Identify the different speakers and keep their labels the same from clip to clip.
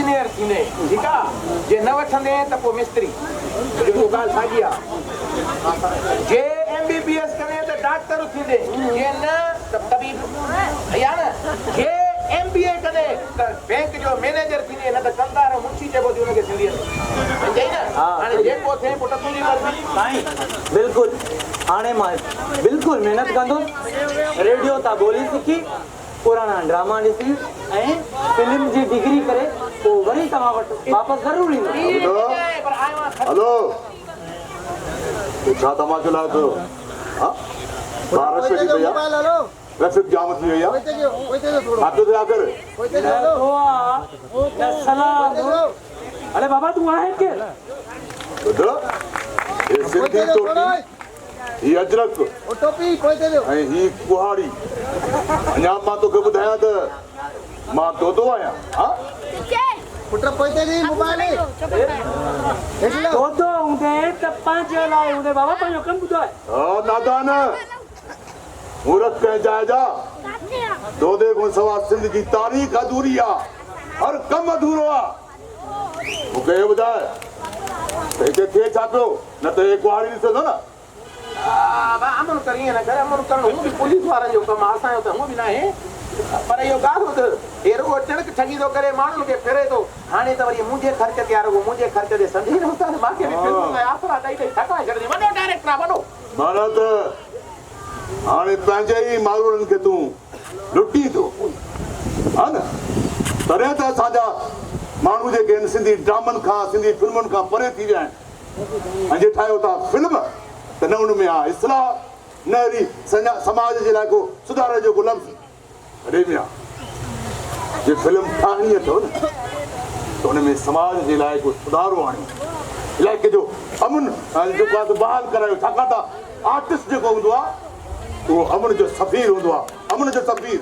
Speaker 1: engineer थींदे ठीकु आहे जे न वठंदे त पोइ मिस्त्री जेको ॻाल्हि साॻी आहे जे MBBS करे त डॉक्टर थींदे जे न त तबीब या न जे MBA करे त बैंक जो मैनेजर थींदे न त कंदार मुंशी चइबो थी हुनखे सिंधीअ में सम्झई न हाणे जेको थिए पुट तुंहिंजी मर्ज़ी
Speaker 2: साईं बिल्कुलु हाणे मां बिल्कुलु महिनत कंदुसि रेडियो तां ॿोली सिखी पुराणा ड्रामा ॾिसी ऐं फिल्म जी डिग्री करे पोइ वरी तव्हां वटि वापसि ज़रूरु ईंदो
Speaker 3: हलो छा तमाशो लाइ कयो ट्रैफिक जाम थी वई आहे
Speaker 2: अरे बाबा तूं आहे केरु
Speaker 3: ही अजरक ऐं ही कुहाड़ी अञा मां तोखे ॿुधायां त मां तोतो आहियां
Speaker 2: तोतो हूंदे त पंहिंजे लाइ हूंदे बाबा पंहिंजो कमु ॿुधाए
Speaker 3: नादान मूर्ख कंहिं जाइ जा तोते खां सवाइ सिंध जी तारीख़ अधूरी आहे हर कमु अधूरो आहे मूंखे इहो ॿुधाए त हिते थिए छा पियो न त हे कुहाड़ी ॾिसंदो न
Speaker 1: अमन कर ईअं न करे अमन करणु हूअ बि पुलिस वारनि जो कमु आहे असांजो त हूअ बि न आहे पर इहो ॻाल्हि ॿुध हे रुॻो चणक ठगी थो करे माण्हुनि खे फिरे थो हाणे त वरी मुंहिंजे ख़र्च ते आहे रुॻो मुंहिंजे ख़र्च ते संधी न उस्ताद मूंखे बि फिल्म में आसरा ॾेई ॾेई थकाए छॾंदी वॾो डायरेक्टर आहे वॾो
Speaker 3: माना त हाणे पंहिंजे ई माण्हुनि खे तूं लुटी थो हा न तॾहिं त असांजा माण्हू जेके आहिनि सिंधी ड्रामनि खां सिंधी फिल्मुनि खां परे थी विया आहिनि ऐं जे ठाहियो था फिल्म त न हुन में आहे इस्लाह न अहिड़ी समाज जे लाइ को सुधार जो को लफ़्ज़ अड़े में आहे जे फिल्म ठाहिणी अथव न त हुन में समाज जे लाइ को सुधारो आणियो इलाइक़े जो अमन जेको आहे बहाल करायो छाकाणि त आर्टिस्ट जेको हूंदो आहे उहो अमन जो सफ़ीर हूंदो आहे अमन जो सफ़ीर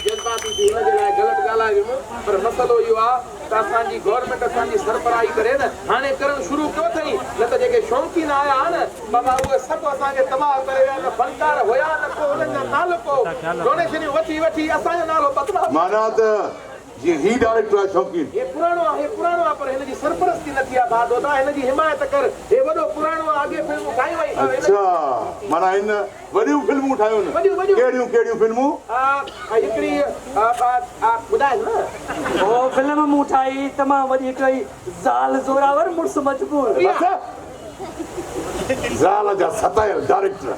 Speaker 1: जज़्बाती थी हुनजे लाइ ग़लति ॻाल्हायो पर मसइलो इहो आहे त असांजी गवर्नमेंट असांजी सरबराही करे न हाणे करणु शुरू कयो अथई न त जेके शौक़ीन आया न बाबा उहे सभु असांखे तबाह करे विया न फनकार हुया न को हुननि जो नालो को डोनेशनियूं वठी वठी असांजो नालो बदलाव
Speaker 3: माना त जीअं ही डायरेक्टर आहे शौक़ीन
Speaker 1: हे पुराणो आहे पर हिनजी सरपरस्ती नथी आहे बादोदा हिनजी हिमायत कर हे वॾो पुराणो आहे अॻे फिल्मूं ठाहियूं वई
Speaker 3: अच्छा माना हिन वॾियूं फिल्मूं ठाहियूं न कहिड़ियूं फिल्मूं
Speaker 1: हिकिड़ी ॿुधाए न
Speaker 2: ओ फिल्म मूं ठाही तमामु वॾी हिकिड़ी ज़ाल ज़ोरावर मुड़ुसु मजबूर
Speaker 3: ज़ाल जा सतायल डायरेक्टर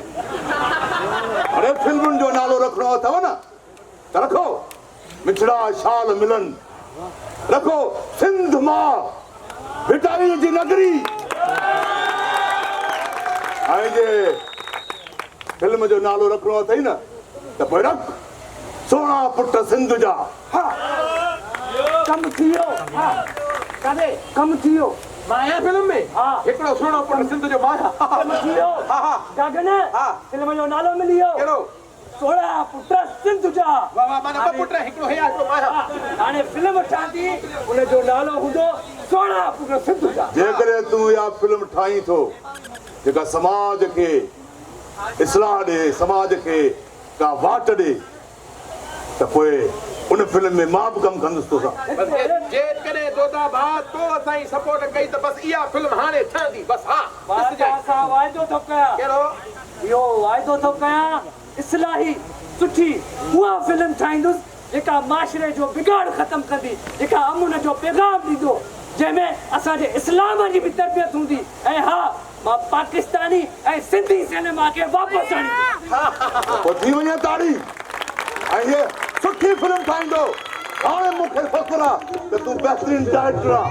Speaker 3: अरे फिल्मुनि जो नालो रखिणो अथव न त रखो मिठड़ा शाल मिलन रखो सिंध मां विटामिन जी नगरी ऐं जे फिल्म जो नालो रखिणो अथई न त पोइ रख सोना पुट सिंध जा
Speaker 2: कमु थी वियो
Speaker 1: काॾे
Speaker 2: कमु थी वियो
Speaker 1: मां आहियां फिल्म में
Speaker 2: हा
Speaker 1: हिकिड़ो सुहिणो पुट सिंध जो मां
Speaker 2: कमु थी वियो गगन फिल्म जो नालो मिली वियो
Speaker 1: कहिड़ो
Speaker 2: सोड़ा पुट सिंध जा
Speaker 1: वाह माना ॿ पुट हिकिड़ो हे हिकिड़ो मां
Speaker 2: हाणे फिल्म ठहंदी हुनजो नालो हूंदो सोड़ा पुट सिंध जा
Speaker 3: जेकॾहिं तूं इहा फिल्म ठाहीं थो जेका समाज खे इस्लाह ॾे समाज खे का वाट ॾे त पोइ उन फिल्म में मां बि कमु कंदुसि तोसां
Speaker 1: जेकॾहिं दोदा भाउ तो असांजी सपोर्ट कई त बसि इहा फिल्म हाणे ठहंदी बसि हा
Speaker 2: असां वाइदो थो कयां
Speaker 1: कहिड़ो
Speaker 2: इहो वाइदो थो कयां इस्लाही सुठी उहा फिल्म ठाहींदुसि जेका माशरे जो बिगाड़ ख़तमु कंदी जेका अमुन जो पैगाम ॾींदो जंहिंमें असांजे इस्लाम जी बि तरबियत हूंदी ऐं हा मां पाकिस्तानी ऐं सिंधी सिनेमा खे वापसि आणी
Speaker 3: पोइ थी वञे ताड़ी ऐं हीअ सुठी फिल्म ठाहींदो हाणे मूंखे फ़ख़्रु आहे त तूं बहितरीन डायरेक्टर आहे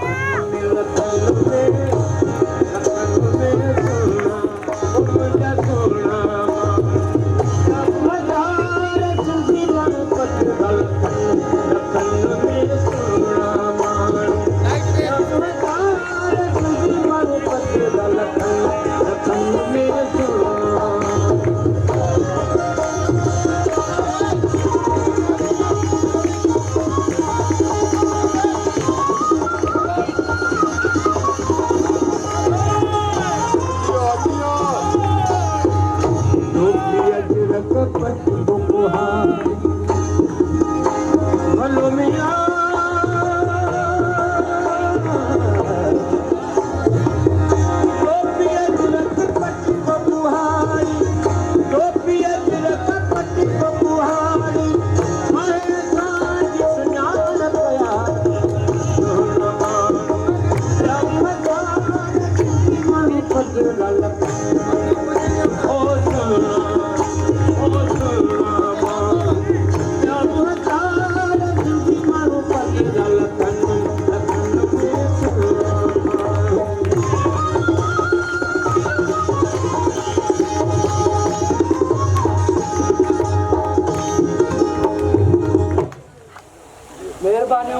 Speaker 2: मेहरबानी